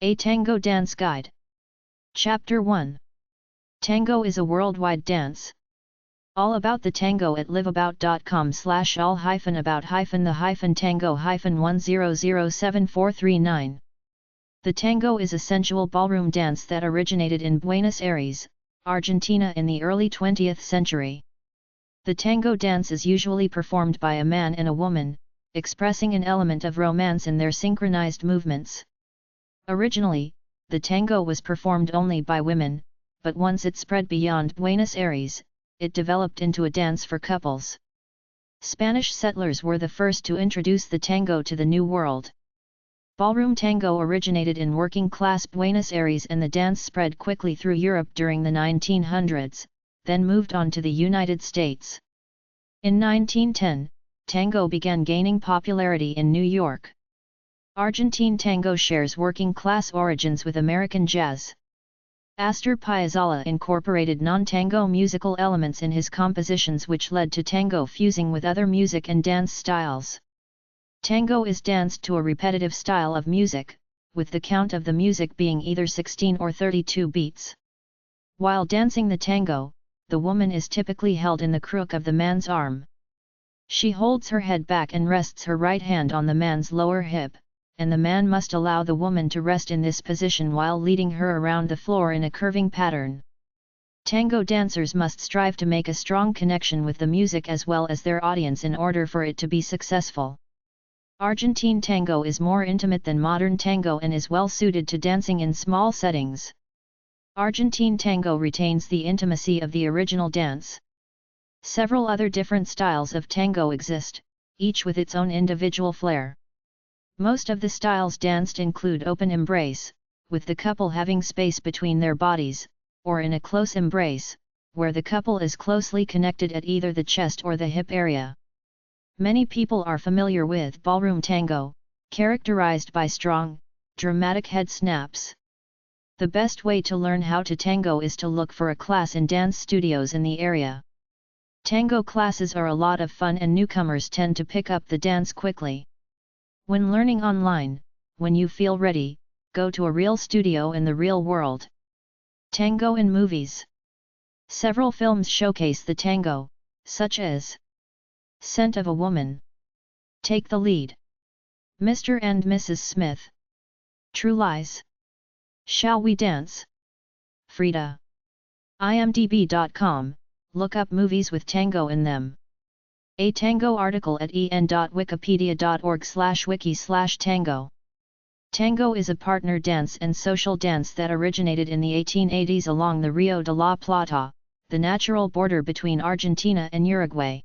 A Tango Dance Guide. Chapter 1. Tango is a worldwide dance. All about the tango at liveabout.com/all-the-tango-10074339. The tango is a sensual ballroom dance that originated in Buenos Aires, Argentina in the early 20th century. The tango dance is usually performed by a man and a woman, expressing an element of romance in their synchronized movements. Originally, the tango was performed only by women, but once it spread beyond Buenos Aires, it developed into a dance for couples. Spanish settlers were the first to introduce the tango to the New World. Ballroom tango originated in working-class Buenos Aires and the dance spread quickly through Europe during the 1900s, then moved on to the United States. In 1910, tango began gaining popularity in New York. Argentine tango shares working-class origins with American jazz. Astor Piazzolla incorporated non-tango musical elements in his compositions, which led to tango fusing with other music and dance styles. Tango is danced to a repetitive style of music, with the count of the music being either 16 or 32 beats. While dancing the tango, the woman is typically held in the crook of the man's arm. She holds her head back and rests her right hand on the man's lower hip, and the man must allow the woman to rest in this position while leading her around the floor in a curving pattern. Tango dancers must strive to make a strong connection with the music as well as their audience in order for it to be successful. Argentine tango is more intimate than modern tango and is well suited to dancing in small settings. Argentine tango retains the intimacy of the original dance. Several other different styles of tango exist, each with its own individual flair. Most of the styles danced include open embrace, with the couple having space between their bodies, or in a close embrace, where the couple is closely connected at either the chest or the hip area. Many people are familiar with ballroom tango, characterized by strong, dramatic head snaps. The best way to learn how to tango is to look for a class in dance studios in the area. Tango classes are a lot of fun and newcomers tend to pick up the dance quickly. When learning online, when you feel ready, go to a real studio in the real world. Tango in movies. Several films showcase the tango, such as Scent of a Woman, Take the Lead, Mr. and Mrs. Smith, True Lies, Shall We Dance, Frida. IMDb.com, look up movies with tango in them. A tango article at en.wikipedia.org/wiki/tango. Tango is a partner dance and social dance that originated in the 1880s along the Rio de la Plata, the natural border between Argentina and Uruguay.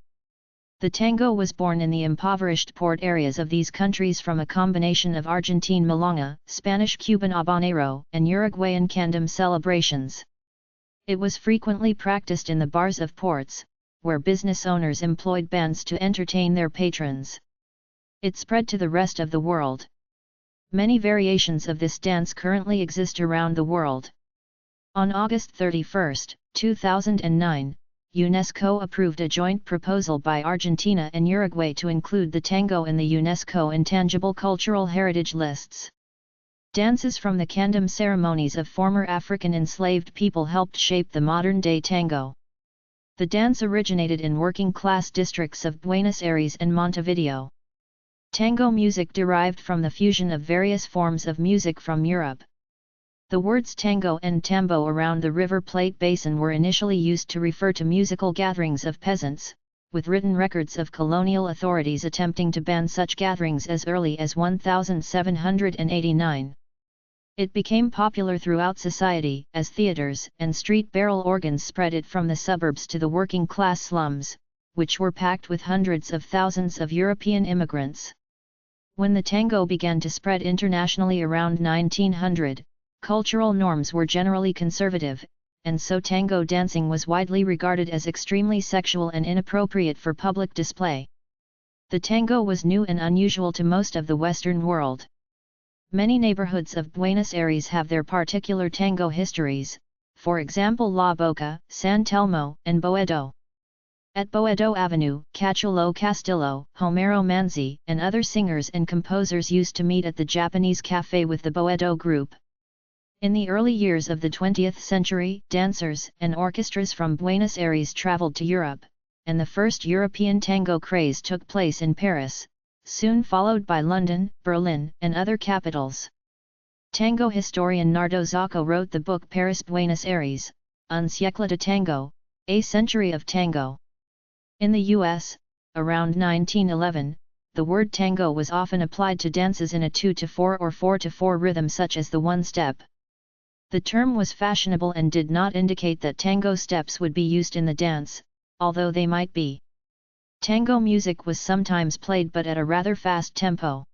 The tango was born in the impoverished port areas of these countries from a combination of Argentine milonga, Spanish Cuban habanero, and Uruguayan candem celebrations. It was frequently practiced in the bars of ports, where business owners employed bands to entertain their patrons. It spread to the rest of the world. Many variations of this dance currently exist around the world. On August 31, 2009, UNESCO approved a joint proposal by Argentina and Uruguay to include the tango in the UNESCO Intangible Cultural Heritage lists. Dances from the candem ceremonies of former African enslaved people helped shape the modern-day tango. The dance originated in working-class districts of Buenos Aires and Montevideo. Tango music derived from the fusion of various forms of music from Europe. The words tango and tambo around the River Plate basin were initially used to refer to musical gatherings of peasants, with written records of colonial authorities attempting to ban such gatherings as early as 1789. It became popular throughout society as theaters and street barrel organs spread it from the suburbs to the working-class slums, which were packed with hundreds of thousands of European immigrants. When the tango began to spread internationally around 1900, cultural norms were generally conservative, and so tango dancing was widely regarded as extremely sexual and inappropriate for public display. The tango was new and unusual to most of the Western world. Many neighborhoods of Buenos Aires have their particular tango histories, for example La Boca, San Telmo, and Boedo. At Boedo Avenue, Cachulo Castillo, Homero Manzi, and other singers and composers used to meet at the Japanese Café with the Boedo Group. In the early years of the 20th century, dancers and orchestras from Buenos Aires traveled to Europe, and the first European tango craze took place in Paris, soon followed by London, Berlin, and other capitals. Tango historian Nardo Zacco wrote the book Paris-Buenos Aires, Un siècle de tango, A Century of Tango. In the US, around 1911, the word tango was often applied to dances in a 2/4 or 4/4 rhythm such as the one-step. The term was fashionable and did not indicate that tango steps would be used in the dance, although they might be. Tango music was sometimes played but at a rather fast tempo.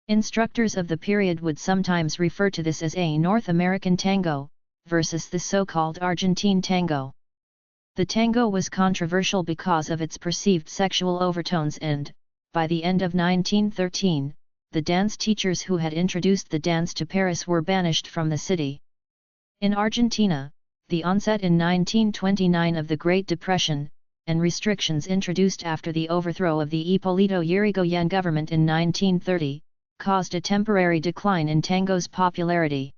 Instructors of the period would sometimes refer to this as a North American tango, versus the so-called Argentine tango. The tango was controversial because of its perceived sexual overtones and, by the end of 1913, the dance teachers who had introduced the dance to Paris were banished from the city. In Argentina, the onset in 1929 of the Great Depression, and restrictions introduced after the overthrow of the Hipólito Yrigoyen government in 1930, caused a temporary decline in tango's popularity.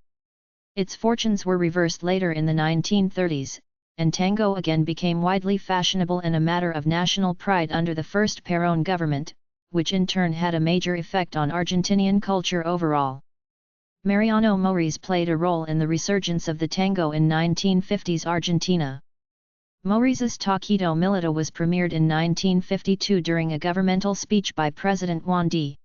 Its fortunes were reversed later in the 1930s, and tango again became widely fashionable and a matter of national pride under the first Perón government, which in turn had a major effect on Argentinian culture overall. Mariano Mores played a role in the resurgence of the tango in 1950s Argentina. Mores's Taquito Milita was premiered in 1952 during a governmental speech by President Juan D.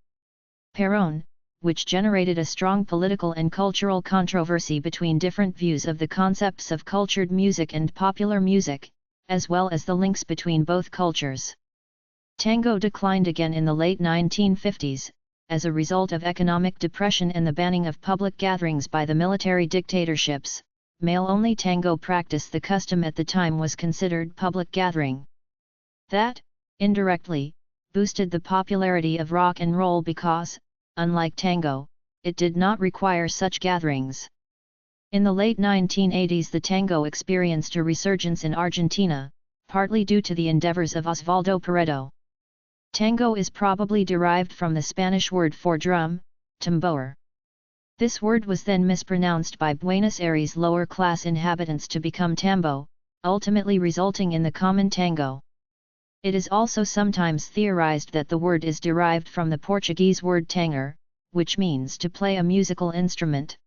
Perón, which generated a strong political and cultural controversy between different views of the concepts of cultured music and popular music, as well as the links between both cultures. Tango declined again in the late 1950s, as a result of economic depression and the banning of public gatherings by the military dictatorships. Male-only tango practice. The custom at the time was considered public gathering. That, indirectly, boosted the popularity of rock and roll because, unlike tango, it did not require such gatherings. In the late 1980s the tango experienced a resurgence in Argentina, partly due to the endeavors of Osvaldo Pueyrredón. Tango is probably derived from the Spanish word for drum, tambor. This word was then mispronounced by Buenos Aires lower-class inhabitants to become tambo, ultimately resulting in the common tango. It is also sometimes theorized that the word is derived from the Portuguese word tanger, which means to play a musical instrument.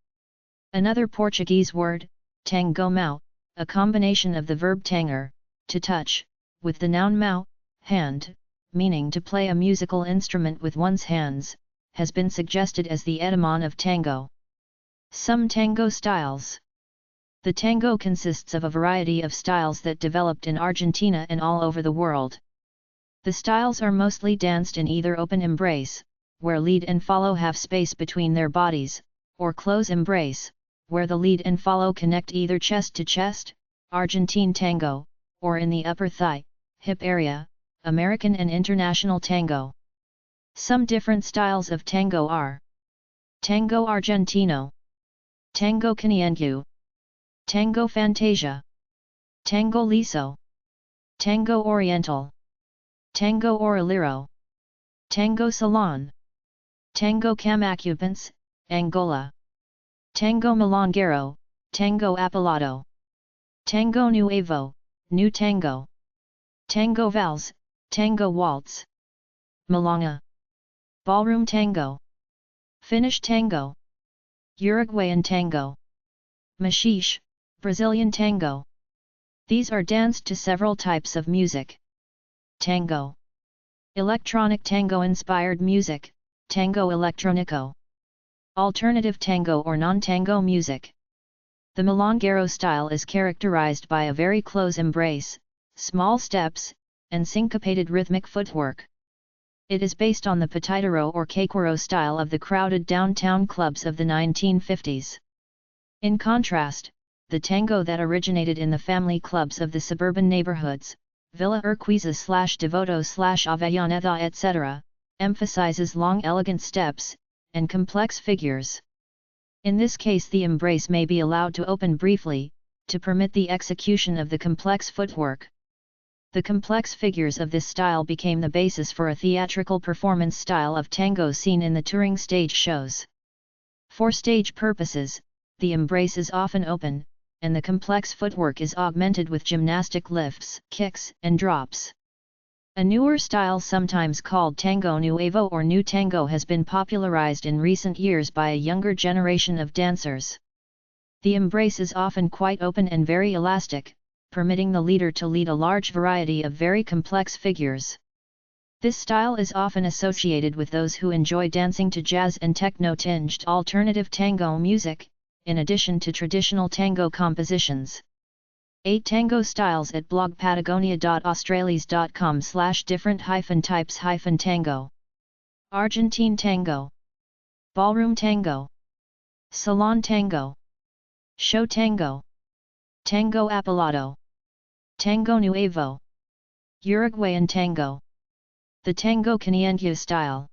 Another Portuguese word, tangomão, a combination of the verb tanger, to touch, with the noun mão, hand, meaning to play a musical instrument with one's hands, has been suggested as the etymon of tango. Some tango styles. The tango consists of a variety of styles that developed in Argentina and all over the world. The styles are mostly danced in either open embrace, where lead and follow have space between their bodies, or close embrace, where the lead and follow connect either chest to chest, Argentine tango, or in the upper thigh, hip area, American and international tango. Some different styles of tango are: Tango Argentino, Tango Caniengue, Tango Fantasia, Tango Liso, Tango Oriental, Tango Orelero, Tango Salon, Tango Camacupens, Angola, Tango Milonguero, Tango Apolado, Tango Nuevo, New Tango, Tango Vals, Tango Waltz, Milonga, Ballroom Tango, Finnish Tango, Uruguayan Tango, Machixe, Brazilian Tango. These are danced to several types of music. Tango. Electronic tango-inspired music, Tango Electronico. Alternative tango or non-tango music. The milonguero style is characterized by a very close embrace, small steps, and syncopated rhythmic footwork. It is based on the pitidero or caquero style of the crowded downtown clubs of the 1950s. In contrast, the tango that originated in the family clubs of the suburban neighborhoods, Villa Urquiza/Devoto/Avellaneda etc., emphasizes long elegant steps, and complex figures. In this case the embrace may be allowed to open briefly, to permit the execution of the complex footwork. The complex figures of this style became the basis for a theatrical performance style of tango seen in the touring stage shows. For stage purposes, the embrace is often open, and the complex footwork is augmented with gymnastic lifts, kicks, and drops. A newer style, sometimes called Tango Nuevo or New Tango, has been popularized in recent years by a younger generation of dancers. The embrace is often quite open and very elastic, permitting the leader to lead a large variety of very complex figures. This style is often associated with those who enjoy dancing to jazz and techno-tinged alternative tango music, in addition to traditional tango compositions. 8 tango styles at blog patagonia.australies.com/different-types-tango. Argentine tango, ballroom tango, salon tango, show tango, tango apilado, tango nuevo, Uruguayan tango. The Tango Caniengue style.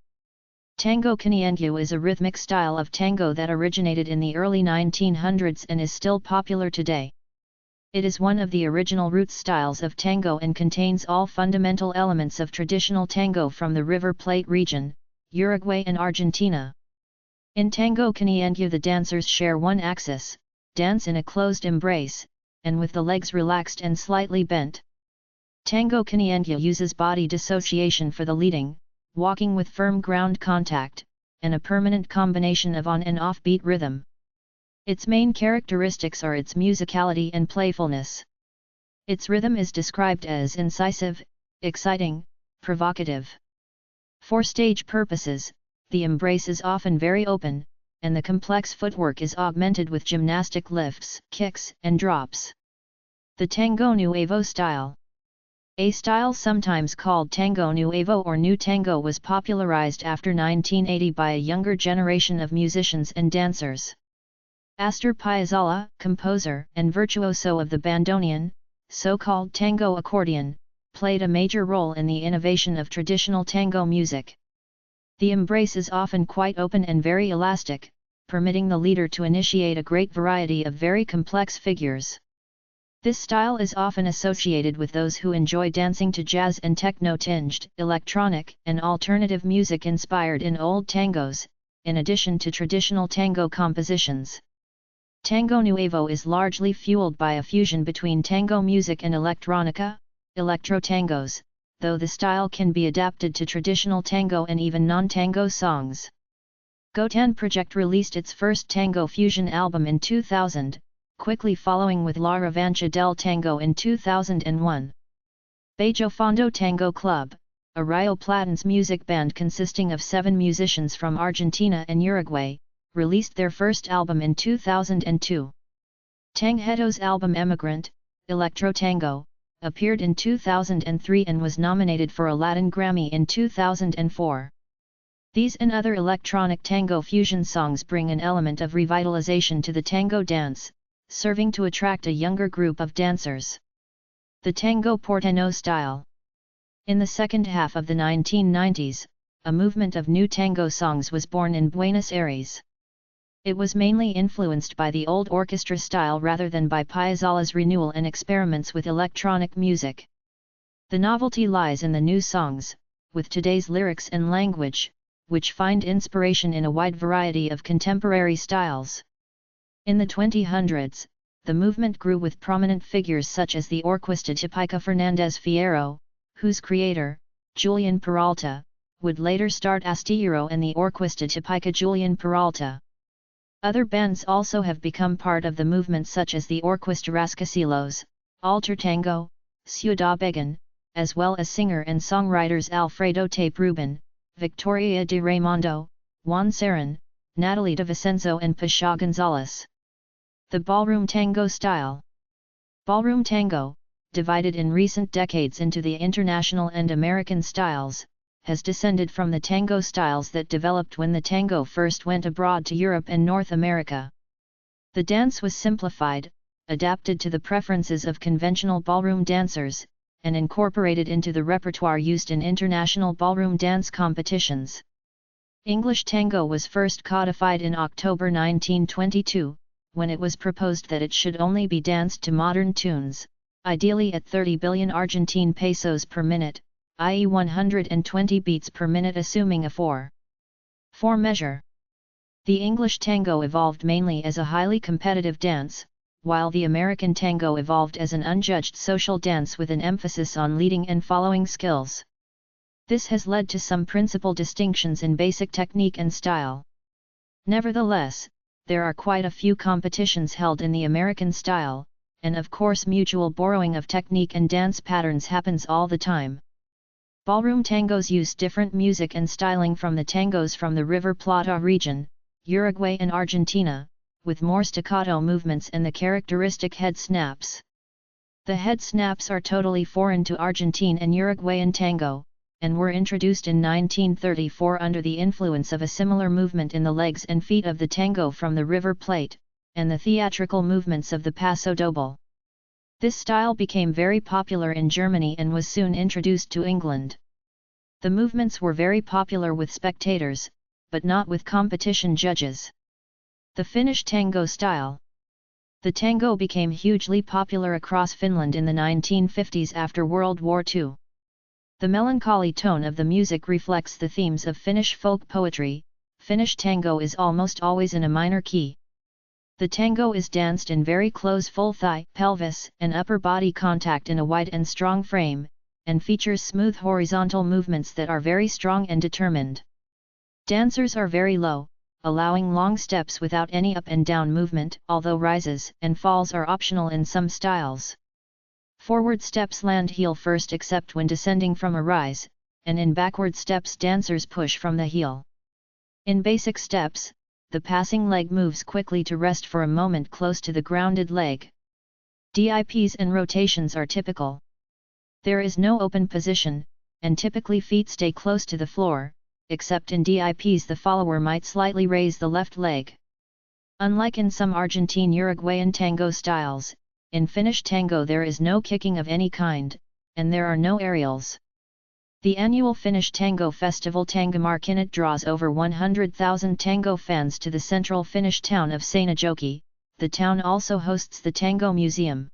Tango Caniengue is a rhythmic style of tango that originated in the early 1900s and is still popular today. It is one of the original roots styles of tango and contains all fundamental elements of traditional tango from the River Plate region, Uruguay and Argentina. In Tango Caniengue, the dancers share one axis, dance in a closed embrace, and with the legs relaxed and slightly bent. Tango Caniengue uses body dissociation for the leading, walking with firm ground contact, and a permanent combination of on- and off-beat rhythm. Its main characteristics are its musicality and playfulness. Its rhythm is described as incisive, exciting, provocative. For stage purposes, the embrace is often very open, and the complex footwork is augmented with gymnastic lifts, kicks, and drops. The Tango Nuevo style. A style sometimes called Tango Nuevo or New Tango was popularized after 1980 by a younger generation of musicians and dancers. Astor Piazzolla, composer and virtuoso of the bandoneon, so-called tango accordion, played a major role in the innovation of traditional tango music. The embrace is often quite open and very elastic, permitting the leader to initiate a great variety of very complex figures. This style is often associated with those who enjoy dancing to jazz and techno-tinged, electronic, and alternative music inspired in old tangos, in addition to traditional tango compositions. Tango Nuevo is largely fueled by a fusion between tango music and electronica, electro-tangos, though the style can be adapted to traditional tango and even non-tango songs. Gotan Project released its first tango fusion album in 2000, quickly following with La Revancha del Tango in 2001. Bajo Fondo Tango Club, a Rio Platense music band consisting of 7 musicians from Argentina and Uruguay, released their first album in 2002. Tanghetto's album Emigrant, Electro Tango, appeared in 2003 and was nominated for a Latin Grammy in 2004. These and other electronic tango fusion songs bring an element of revitalization to the tango dance, serving to attract a younger group of dancers. The Tango Porteño style. In the second half of the 1990s, a movement of new tango songs was born in Buenos Aires. It was mainly influenced by the old orchestra style rather than by Piazzolla's renewal and experiments with electronic music. The novelty lies in the new songs, with today's lyrics and language, which find inspiration in a wide variety of contemporary styles. In the 2000s, the movement grew with prominent figures such as the Orquesta Típica Fernández Fierro, whose creator, Julian Peralta, would later start Astillero and the Orquesta Típica Julian Peralta. Other bands also have become part of the movement such as the Orquesta Rascacielos, Alter Tango, Ciudad Began, as well as singer and songwriters Alfredo Tape Rubin, Victoria de Raimundo, Juan Serran, Natalie de Vicenzo and Pasha Gonzalez. The Ballroom Tango style. Ballroom Tango, divided in recent decades into the international and American styles, has descended from the tango styles that developed when the tango first went abroad to Europe and North America. The dance was simplified, adapted to the preferences of conventional ballroom dancers, and incorporated into the repertoire used in international ballroom dance competitions. English tango was first codified in October 1922, when it was proposed that it should only be danced to modern tunes, ideally at 30 billion Argentine pesos per minute, i.e. 120 beats per minute assuming a 4/4 measure. The English tango evolved mainly as a highly competitive dance, while the American tango evolved as an unjudged social dance with an emphasis on leading and following skills. This has led to some principal distinctions in basic technique and style. Nevertheless, there are quite a few competitions held in the American style, and of course mutual borrowing of technique and dance patterns happens all the time. Ballroom tangos use different music and styling from the tangos from the River Plata region, Uruguay and Argentina, with more staccato movements and the characteristic head snaps. The head snaps are totally foreign to Argentine and Uruguayan tango, and were introduced in 1934 under the influence of a similar movement in the legs and feet of the tango from the River Plate, and the theatrical movements of the Paso Doble. This style became very popular in Germany and was soon introduced to England. The movements were very popular with spectators, but not with competition judges. The Finnish tango style. The tango became hugely popular across Finland in the 1950s after World War II. The melancholy tone of the music reflects the themes of Finnish folk poetry. Finnish tango is almost always in a minor key. The tango is danced in very close full thigh, pelvis, and upper body contact in a wide and strong frame, and features smooth horizontal movements that are very strong and determined. Dancers are very low, allowing long steps without any up and down movement, although rises and falls are optional in some styles. Forward steps land heel first except when descending from a rise, and in backward steps dancers push from the heel. In basic steps, the passing leg moves quickly to rest for a moment close to the grounded leg. Dips and rotations are typical. There is no open position, and typically feet stay close to the floor, except in dips the follower might slightly raise the left leg. Unlike in some Argentine Uruguayan tango styles, in Finnish tango there is no kicking of any kind, and there are no aerials. The annual Finnish Tango Festival Tangomarkkinat draws over 100,000 tango fans to the central Finnish town of Seinäjoki. The town also hosts the Tango Museum.